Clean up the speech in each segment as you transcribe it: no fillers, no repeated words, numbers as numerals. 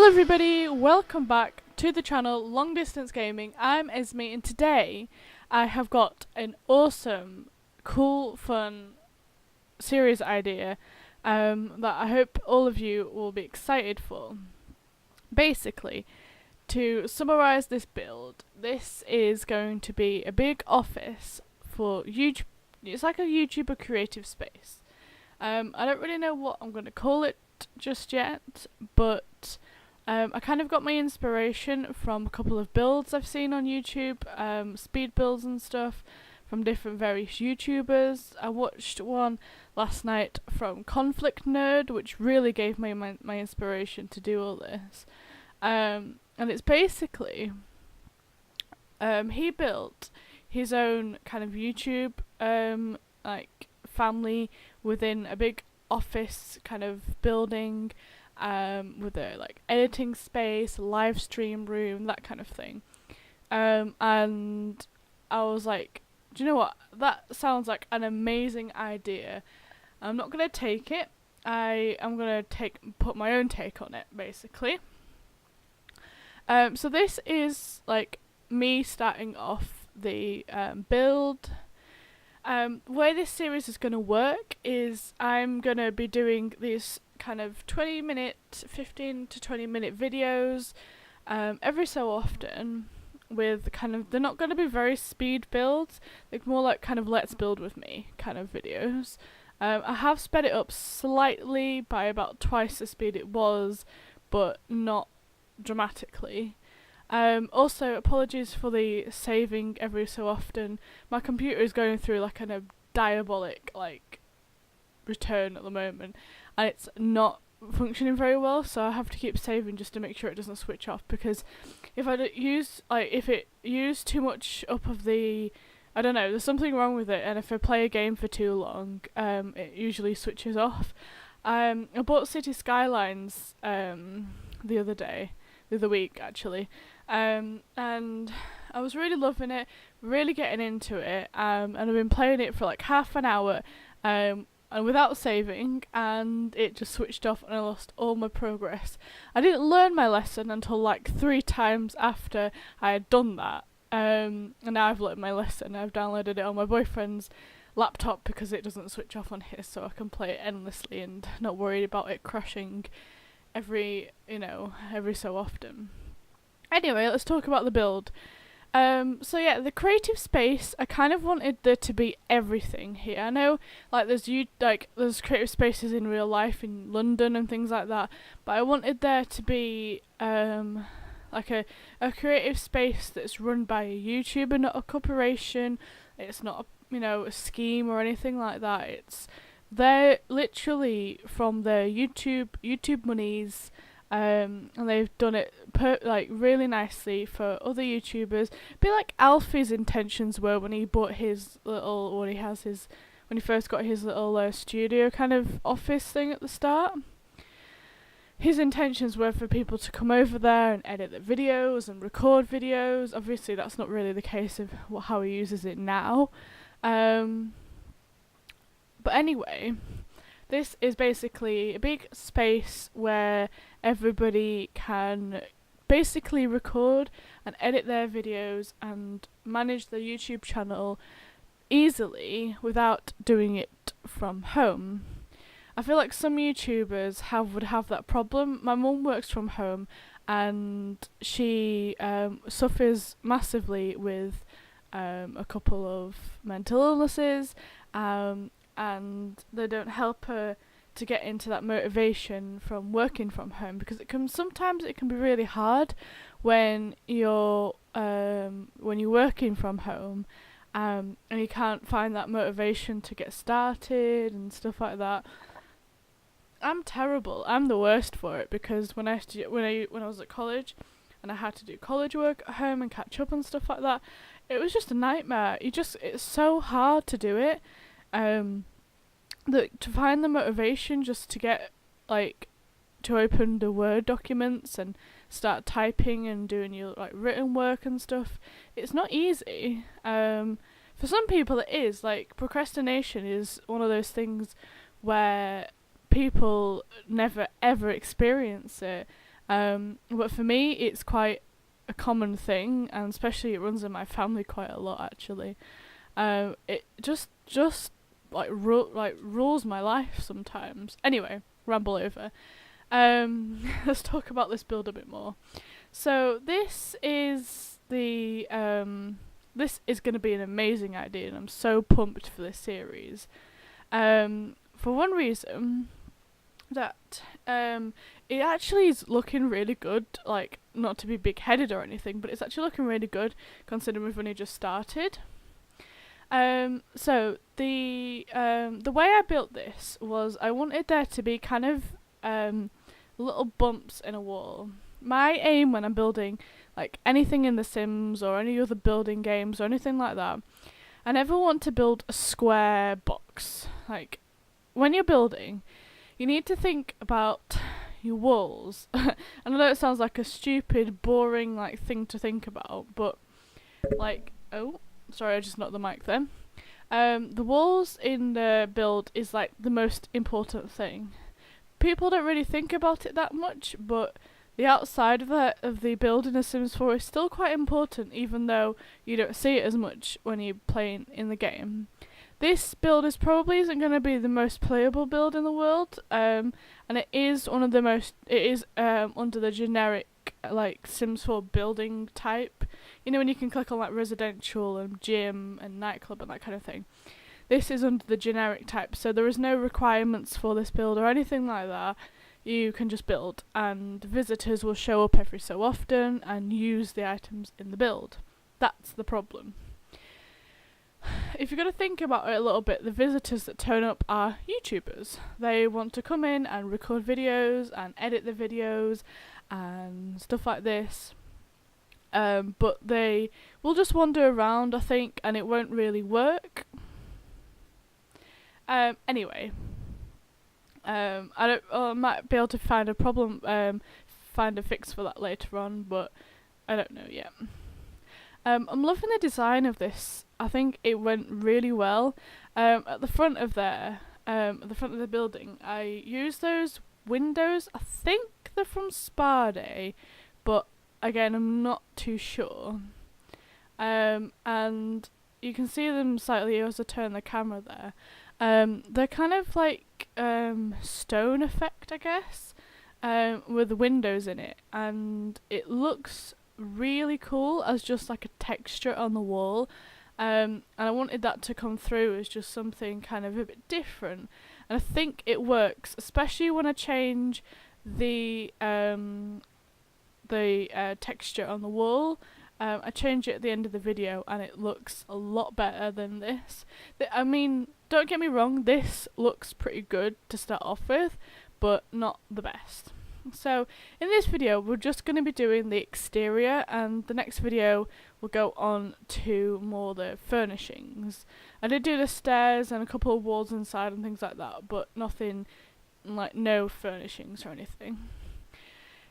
Hello everybody, welcome back to the channel Long Distance Gaming. I'm Ezme and today I have got an awesome, cool, fun series idea that I hope all of you will be excited for. Basically, to summarise this build, this is going to be a big office for YouTube. It's like a YouTuber creative space. I don't really know what I'm going to call it just yet, but I kind of got my inspiration from a couple of builds I've seen on YouTube, speed builds and stuff from different various YouTubers. I watched one last night from Conflict Nerd, which really gave me my inspiration to do all this. And it's basically, he built his own kind of YouTube like family within a big office kind of building, with a like editing space, live stream room, that kind of thing. And I was like, do you know what? That sounds like an amazing idea. I'm not gonna take it. I am gonna put my own take on it, basically. So this is like me starting off the build. Way this series is going to work is I'm going to be doing these kind of 15 to 20 minute videos every so often with kind of, they're not going to be very speed builds, they're more like kind of let's build with me kind of videos. I have sped it up slightly by about twice the speed it was, but not dramatically. Also, apologies for the saving every so often. My computer is going through like a diabolic return at the moment, and it's not functioning very well, so I have to keep saving just to make sure it doesn't switch off, because if if it used too much up of the, I don't know, there's something wrong with it, and if I play a game for too long, it usually switches off. I bought City Skylines the other week actually, and I was really loving it, really getting into it, and I've been playing it for like half an hour and without saving, and it just switched off and I lost all my progress. I didn't learn my lesson until like 3 times after I had done that, and now I've learned my lesson. I've downloaded it on my boyfriend's laptop because it doesn't switch off on his, so I can play it endlessly and not worried about it crashing every so often. Anyway, let's talk about the build. So yeah, the creative space, I kind of wanted there to be everything here. I know like there's creative spaces in real life in London and things like that, but I wanted there to be like a creative space that's run by a YouTuber, not a corporation. It's not a scheme or anything like that. They're literally from their YouTube monies, and they've done it really nicely for other YouTubers. Be like Alfie's intentions were when he bought when he first got his little studio kind of office thing at the start. His intentions were for people to come over there and edit the videos and record videos. Obviously, that's not really the case of how he uses it now. But anyway, this is basically a big space where everybody can basically record and edit their videos and manage their YouTube channel easily without doing it from home. I feel like some YouTubers would have that problem. My mum works from home and she suffers massively with a couple of mental illnesses, and they don't help her to get into that motivation from working from home, because sometimes it can be really hard when you're working from home, and you can't find that motivation to get started and stuff like that. I'm terrible. I'm the worst for it, because when I was at college and I had to do college work at home and catch up and stuff like that, it was just a nightmare. It's so hard to do it. To find the motivation just to get to open the Word documents and start typing and doing your written work and stuff, it's not easy. For some people it is. Procrastination is one of those things where people never ever experience it, But for me, it's quite a common thing, and especially it runs in my family quite a lot actually. It just like rules my life sometimes. Anyway, ramble over. Let's talk about this build a bit more. So this is going to be an amazing idea, and I'm so pumped for this series. For one reason, that it actually is looking really good. Like, not to be big-headed or anything, but it's actually looking really good considering we've only just started. So the way I built this was I wanted there to be kind of little bumps in a wall. My aim when I'm building like anything in The Sims or any other building games or anything like that, I never want to build a square box. Like, when you're building, you need to think about your walls. And I know it sounds like a stupid, boring like thing to think about, but like, oh, sorry, I just knocked the mic then. The walls in the build is like the most important thing. People don't really think about it that much, but the outside of the build in The Sims 4 is still quite important, even though you don't see it as much when you're playing in the game. This build isn't going to be the most playable build in the world, and it is one of the most. It is under the generic like Sims 4 building type. You know, when you can click on like residential and gym and nightclub and that kind of thing. This is under the generic type, so there is no requirements for this build or anything like that. You can just build, and visitors will show up every so often and use the items in the build. That's the problem. If you're going to think about it a little bit, the visitors that turn up are YouTubers. They want to come in and record videos and edit the videos and stuff like this. But they will just wander around, I think, and it won't really work. Anyway, I might be able to find find a fix for that later on, but I don't know yet. I'm loving the design of this. I think it went really well. At the front of at the front of the building, I used those windows. I think they're from Spa Day, but again, I'm not too sure. And you can see them slightly as I turn the camera there. They're kind of like stone effect, I guess, with windows in it, and it looks really cool as just like a texture on the wall. And I wanted that to come through as just something kind of a bit different, and I think it works, especially when I change the texture on the wall. I change it at the end of the video and it looks a lot better than this. I mean, don't get me wrong, this looks pretty good to start off with, but not the best. So in this video we're just going to be doing the exterior, and the next video will go on to more the furnishings. I did do the stairs and a couple of walls inside and things like that, but nothing like no furnishings or anything.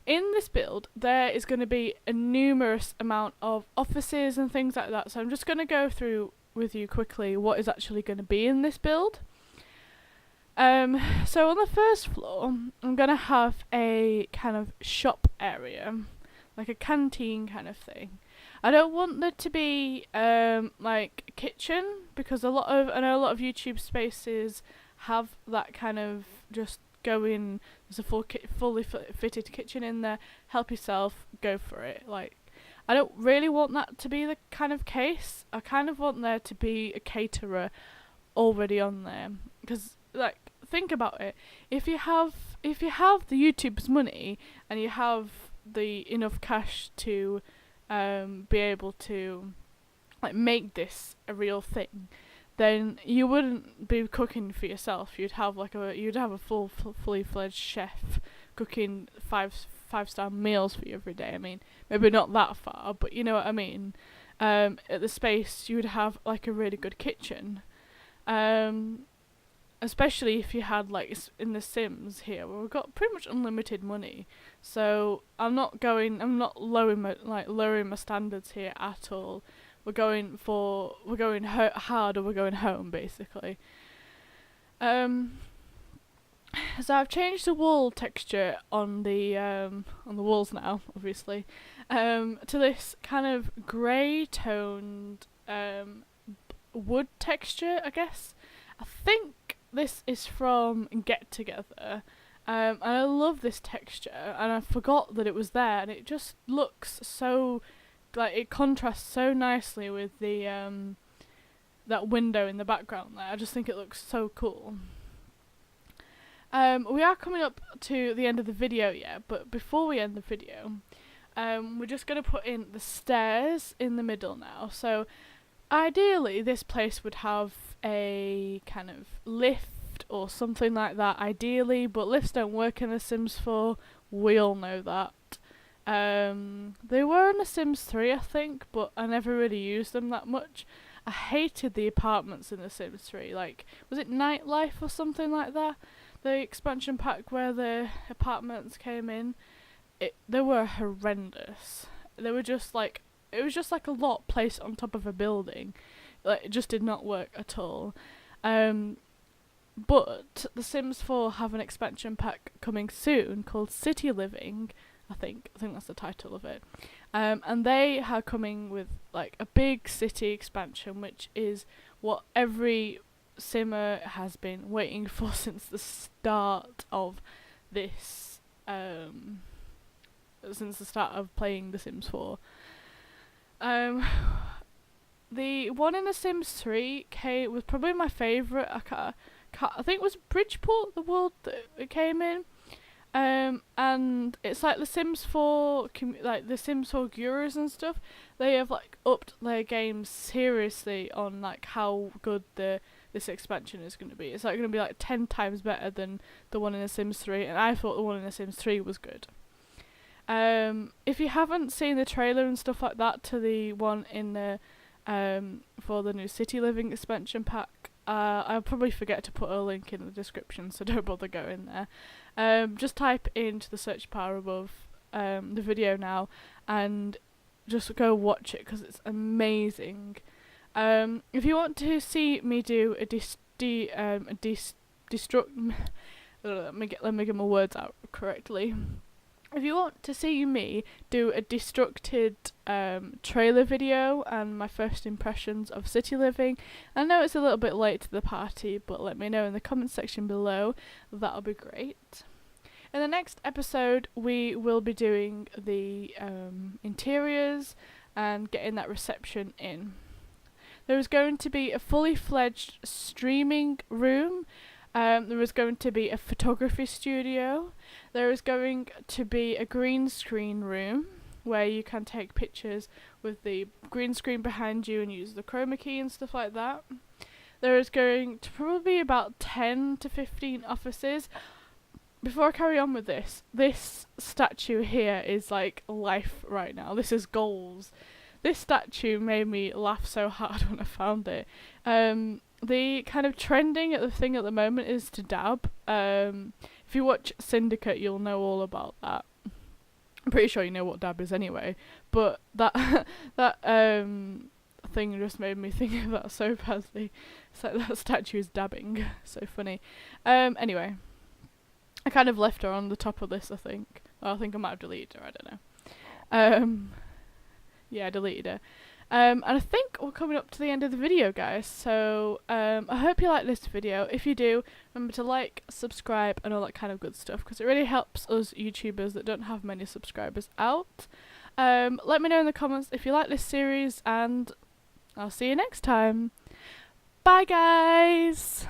In this build, there is going to be a numerous amount of offices and things like that, so I'm just going to go through with you quickly what is actually going to be in this build. So on the first floor, I'm going to have a kind of shop area, like a canteen kind of thing. I don't want there to be like a kitchen, because I know a lot of YouTube spaces have that kind of just go in, there's a fully fitted kitchen in there, help yourself, go for it. Like, I don't really want that to be the kind of case. I kind of want there to be a caterer already on there, because like, think about it, if you have the YouTube's money and you have the enough cash to be able to like make this a real thing, then you wouldn't be cooking for yourself. You'd have a fully fledged chef cooking five-star meals for you every day. I mean, maybe not that far, but you know what I mean. At the space, you would have like a really good kitchen. Especially if you had like in The Sims here, where we've got pretty much unlimited money. So I'm not lowering my standards here at all. We're going hard, or we're going home, basically. So I've changed the wall texture on the walls now, obviously, to this kind of grey toned wood texture, I guess. I think this is from Get Together. And I love this texture, and I forgot that it was there, and it just looks so, like, it contrasts so nicely with the that window in the background there. I just think it looks so cool. We are coming up to the end of the video yet, but before we end the video, we're just going to put in the stairs in the middle now. So ideally this place would have a kind of lift or something like that, ideally, but lifts don't work in The Sims 4, we all know that. They were in The Sims 3, I think, but I never really used them that much. I hated the apartments in The Sims 3, like, was it Nightlife or something like that? The expansion pack where the apartments came in, they were horrendous. They were just like, it was just like a lot placed on top of a building. Like, it just did not work at all. But The Sims 4 have an expansion pack coming soon called City Living, I think that's the title of it. And they are coming with like a big city expansion, which is what every Simmer has been waiting for since the start of this, since the start of playing The Sims 4. The one in The Sims 3 was probably my favourite. I think it was Bridgeport, the world that it came in. And it's like The Sims 4, like The Sims 4 gurus and stuff. They have like upped their games seriously on like how good this expansion is going to be. It's like going to be like 10 times better than the one in The Sims 3, and I thought the one in The Sims 3 was good. If you haven't seen the trailer and stuff like that to the one in the for the new City Living expansion pack, I'll probably forget to put a link in the description, so don't bother going there. Just type into the search bar above the video now and just go watch it because it's amazing. If you want to see me do a let me get my words out correctly. If you want to see me do a destructed trailer video and my first impressions of City Living, I know it's a little bit late to the party, but let me know in the comment section below. That'll be great. In the next episode, we will be doing the interiors and getting that reception in. There is going to be a fully fledged streaming room. There is going to be a photography studio. There is going to be a green screen room where you can take pictures with the green screen behind you and use the chroma key and stuff like that. There is going to probably be about 10 to 15 offices. Before I carry on with this statue here is like life right now. This is goals. This statue made me laugh so hard when I found it. The kind of trending thing at the moment is to dab. If you watch Syndicate, you'll know all about that. I'm pretty sure you know what dab is anyway. But that thing just made me think of that so badly. It's like that statue is dabbing. So funny. Anyway, I kind of left her on the top of this, I think. Well, I think I might have deleted her, I don't know. Yeah, I deleted her. And I think we're coming up to the end of the video, guys. So I hope you like this video. If you do, remember to like, subscribe, and all that kind of good stuff, because it really helps us YouTubers that don't have many subscribers out. Let me know in the comments if you like this series, and I'll see you next time. Bye, guys!